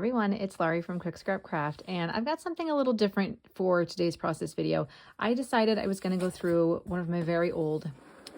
everyone, it's Laurie from Quick Scrap Craft, and I've got something a little different for today's process video. I decided I was going to go through one of my very old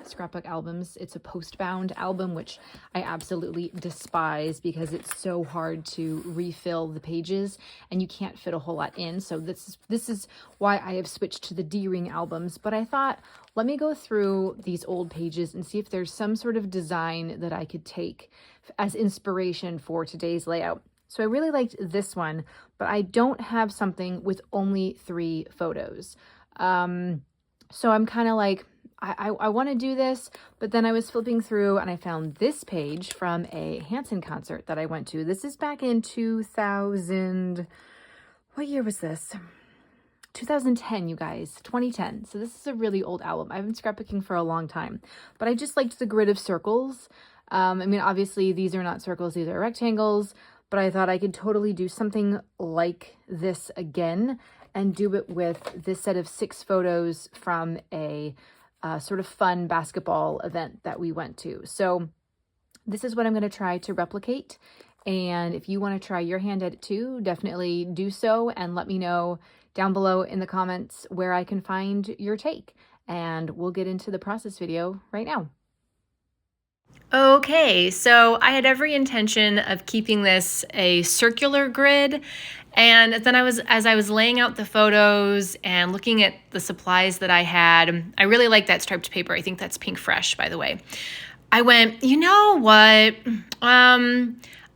scrapbook albums. It's a post-bound album, which I absolutely despise because it's so hard to refill the pages and you can't fit a whole lot in. So this is why I have switched to the D-ring albums. But I thought, let me go through these old pages and see if there's some sort of design that I could take as inspiration for today's layout. So I really liked this one, but I don't have something with only 3 photos. So I'm kind of like, I want to do this, but then I was flipping through and I found this page from a Hanson concert that I went to. This is back in 2000, what year was this? 2010, you guys, 2010. So this is a really old album. I've been scrapbooking for a long time, but I just liked the grid of circles. I mean, obviously these are not circles, these are rectangles, but I thought I could totally do something like this again and do it with this set of 6 photos from a sort of fun basketball event that we went to. So this is what I'm going to try to replicate. And if you want to try your hand at it too, definitely do so and let me know down below in the comments where I can find your take. And we'll get into the process video right now. Okay, so I had every intention of keeping this a circular grid, and then as I was laying out the photos and looking at the supplies that I had, I really like that striped paper. I think that's Pink Fresh, by the way. I went, you know what? I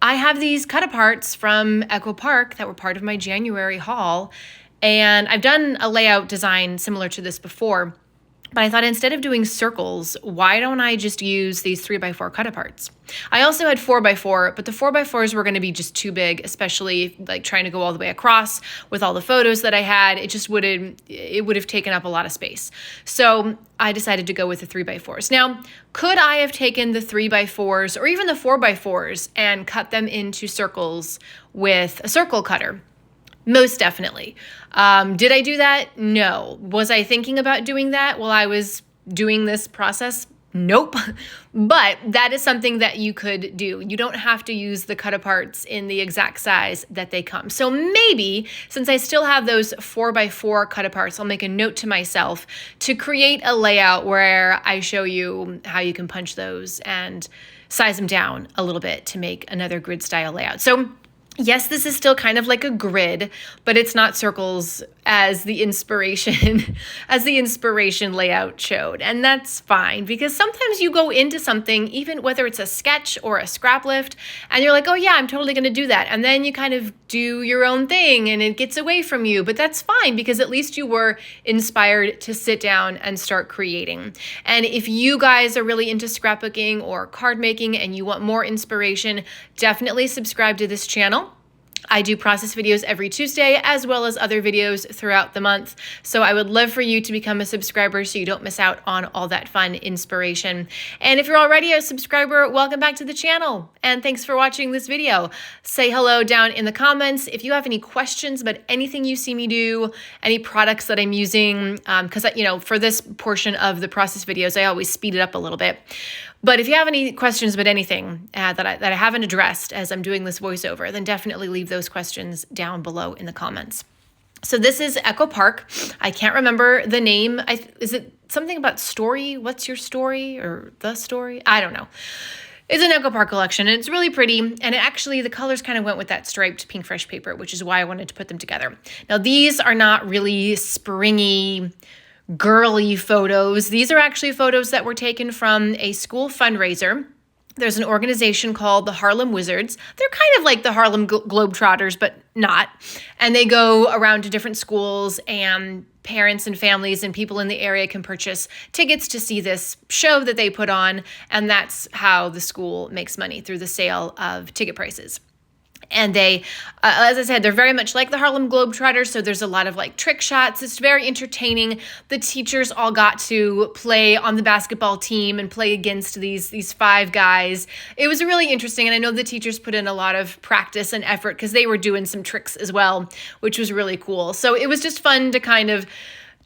have these cut-aparts from Echo Park that were part of my January haul, and I've done a layout design similar to this before. But I thought instead of doing circles, why don't I just use these 3x4 cut-aparts? I also had 4x4, but the 4x4s were going to be just too big, especially like trying to go all the way across with all the photos that I had. It would have taken up a lot of space. So I decided to go with the 3x4s. Now, could I have taken the 3x4s or even the 4x4s and cut them into circles with a circle cutter? Most definitely. Did I do that? No. Was I thinking about doing that while I was doing this process? Nope. But that is something that you could do. You don't have to use the cut-aparts in the exact size that they come. So maybe, since I still have those 4x4 cut-aparts, I'll make a note to myself to create a layout where I show you how you can punch those and size them down a little bit to make another grid style layout. So yes, this is still kind of like a grid, but it's not circles as the inspiration layout showed. And that's fine because sometimes you go into something, even whether it's a sketch or a scrap lift, and you're like, oh yeah, I'm totally going to do that. And then you kind of do your own thing and it gets away from you, but that's fine because at least you were inspired to sit down and start creating. And if you guys are really into scrapbooking or card making and you want more inspiration, definitely subscribe to this channel. I do process videos every Tuesday as well as other videos throughout the month. So I would love for you to become a subscriber so you don't miss out on all that fun inspiration. And if you're already a subscriber, welcome back to the channel. And thanks for watching this video. Say hello down in the comments. If you have any questions about anything you see me do, any products that I'm using, because for this portion of the process videos, I always speed it up a little bit. But if you have any questions about anything that I haven't addressed as I'm doing this voiceover, then definitely leave those questions down below in the comments. So this is Echo Park. I can't remember the name. Is it something about story? What's your story or the story? I don't know. It's an Echo Park collection and it's really pretty. And the colors kind of went with that striped Pink Fresh paper, which is why I wanted to put them together. Now these are not really springy, girly photos. These are actually photos that were taken from a school fundraiser. There's an organization called the Harlem Wizards. They're kind of like the Harlem Globetrotters, but not. And they go around to different schools and parents and families and people in the area can purchase tickets to see this show that they put on. And that's how the school makes money, through the sale of ticket prices. And they, as I said, they're very much like the Harlem Globetrotters. So there's a lot of like trick shots. It's very entertaining. The teachers all got to play on the basketball team and play against these 5 guys. It was really interesting. And I know the teachers put in a lot of practice and effort because they were doing some tricks as well, which was really cool. So it was just fun to kind of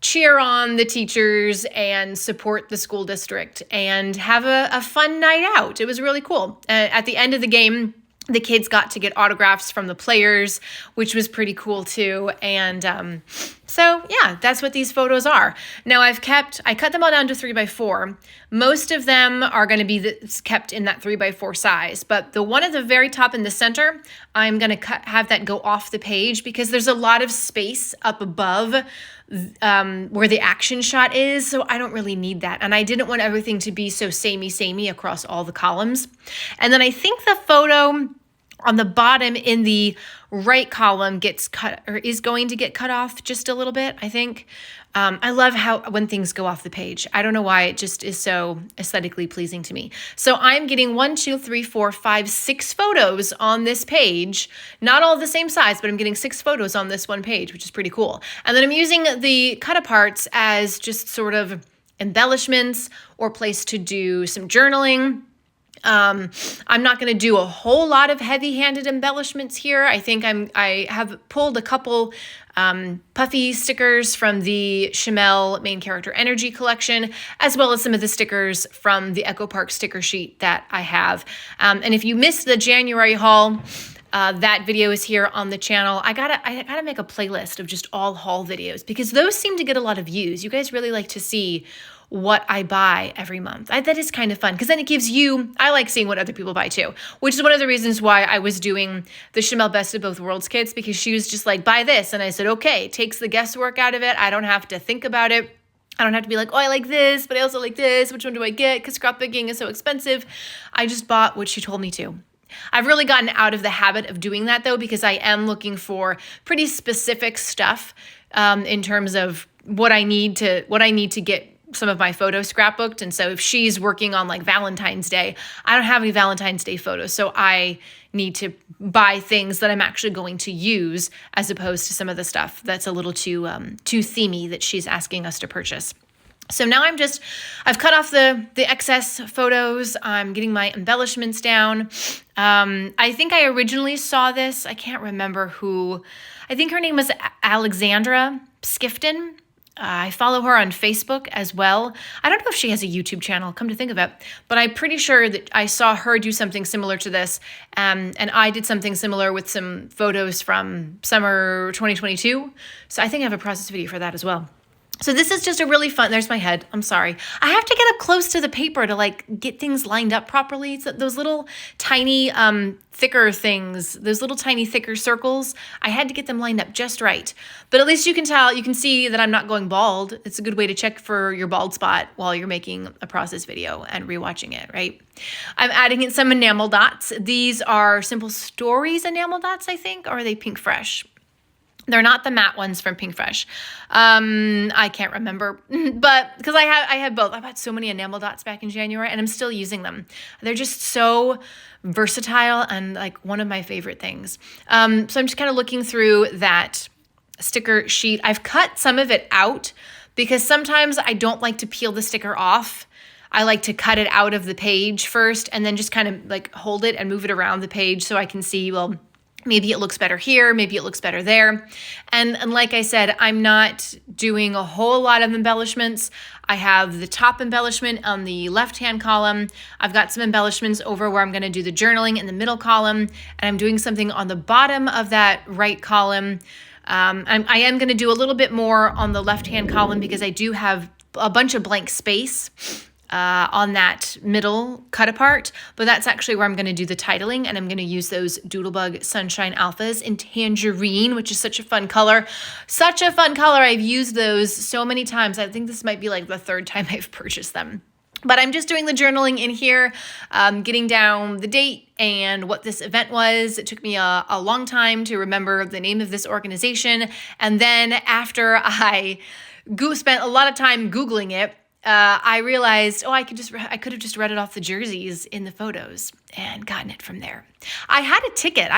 cheer on the teachers and support the school district and have a fun night out. It was really cool. At the end of the game, the kids got to get autographs from the players, which was pretty cool too. And so yeah, that's what these photos are. Now I cut them all down to 3x4. Most of them are going to be kept in that 3x4 size, but the one at the very top in the center, I'm going to have that go off the page because there's a lot of space up above where the action shot is, so I don't really need that. And I didn't want everything to be so samey across all the columns. And then I think the photo on the bottom in the right column gets cut, or is going to get cut off just a little bit, I think. I love when things go off the page. I don't know why, it just is so aesthetically pleasing to me. So I'm getting 6 photos on this page, not all the same size, but I'm getting 6 photos on this one page, which is pretty cool. And then I'm using the cut aparts as just sort of embellishments or place to do some journaling. I'm not going to do a whole lot of heavy-handed embellishments here. I think I have pulled a couple puffy stickers from the Chamel Main Character Energy collection, as well as some of the stickers from the Echo Park sticker sheet that I have. And if you missed the January haul, that video is here on the channel. I gotta make a playlist of just all haul videos because those seem to get a lot of views. You guys really like to see what I buy every month. That is kind of fun because then it gives you, I like seeing what other people buy too, which is one of the reasons why I was doing the Chamel Best of Both Worlds kits, because she was just like, buy this. And I said, okay, it takes the guesswork out of it. I don't have to think about it. I don't have to be like, oh, I like this, but I also like this. Which one do I get? Because scrapbooking is so expensive. I just bought what she told me to. I've really gotten out of the habit of doing that though, because I am looking for pretty specific stuff in terms of what I need to get some of my photos scrapbooked. And so if she's working on like Valentine's Day, I don't have any Valentine's Day photos. So I need to buy things that I'm actually going to use as opposed to some of the stuff that's a little too themey that she's asking us to purchase. So now I've cut off the excess photos. I'm getting my embellishments down. I think I originally saw this. I can't remember who. I think her name was Alexandra Skifton. I follow her on Facebook as well. I don't know if she has a YouTube channel, come to think of it, but I'm pretty sure that I saw her do something similar to this. And I did something similar with some photos from summer 2022. So I think I have a process video for that as well. So this is just a really fun, there's my head, I'm sorry. I have to get up close to the paper to like get things lined up properly. So those little tiny thicker things, those little tiny thicker circles, I had to get them lined up just right. But at least you can see that I'm not going bald. It's a good way to check for your bald spot while you're making a process video and rewatching it, right? I'm adding in some enamel dots. These are Simple Stories enamel dots, I think, or are they Pink Fresh? They're not the matte ones from Pink Fresh. I can't remember, but because I have both. I bought so many enamel dots back in January and I'm still using them. They're just so versatile and like one of my favorite things. So I'm just kind of looking through that sticker sheet. I've cut some of it out because sometimes I don't like to peel the sticker off. I like to cut it out of the page first and then just kind of like hold it and move it around the page so I can see, well, maybe it looks better here, maybe it looks better there. And like I said, I'm not doing a whole lot of embellishments. I have the top embellishment on the left-hand column. I've got some embellishments over where I'm gonna do the journaling in the middle column, and I'm doing something on the bottom of that right column. I am gonna do a little bit more on the left-hand column because I do have a bunch of blank space on that middle cut apart, but that's actually where I'm going to do the titling, and I'm going to use those Doodlebug Sunshine Alphas in Tangerine, which is such a fun color. Such a fun color. I've used those so many times. I think this might be like the 3rd time I've purchased them. But I'm just doing the journaling in here, getting down the date and what this event was. It took me a long time to remember the name of this organization. And then after I spent a lot of time Googling it, I realized, I could have just read it off the jerseys in the photos and gotten it from there. I had a ticket.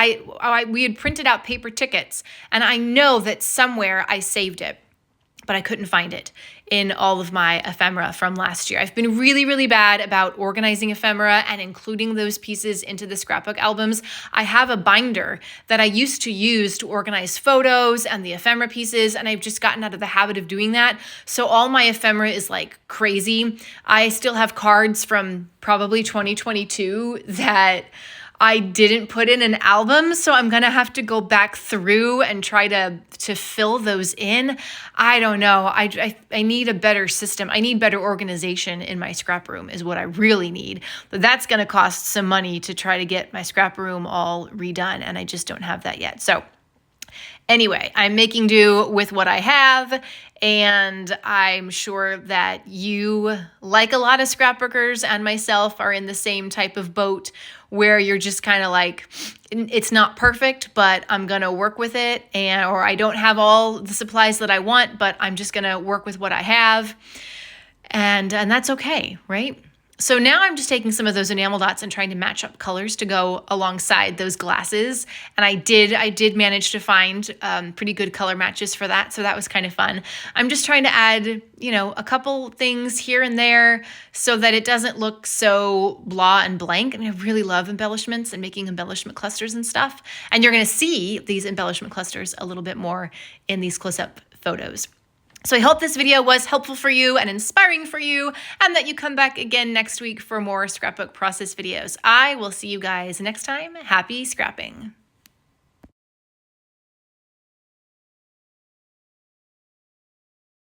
We had printed out paper tickets, and I know that somewhere I saved it, but I couldn't find it in all of my ephemera from last year. I've been really, really bad about organizing ephemera and including those pieces into the scrapbook albums. I have a binder that I used to use to organize photos and the ephemera pieces, and I've just gotten out of the habit of doing that. So all my ephemera is like crazy. I still have cards from probably 2022 that I didn't put in an album, so I'm gonna have to go back through and try to fill those in. I don't know. I need a better system. I need better organization in my scrap room is what I really need. But that's gonna cost some money to try to get my scrap room all redone, and I just don't have that yet. So anyway, I'm making do with what I have, and I'm sure that you, like a lot of scrapbookers and myself, are in the same type of boat where you're just kind of like, it's not perfect, but I'm gonna work with it, or I don't have all the supplies that I want, but I'm just gonna work with what I have, and that's okay, right? So now I'm just taking some of those enamel dots and trying to match up colors to go alongside those glasses. And I did manage to find pretty good color matches for that. So that was kind of fun. I'm just trying to add, a couple things here and there so that it doesn't look so blah and blank. And I really love embellishments and making embellishment clusters and stuff. And you're going to see these embellishment clusters a little bit more in these close-up photos. So I hope this video was helpful for you and inspiring for you, and that you come back again next week for more scrapbook process videos. I will see you guys next time. Happy scrapping.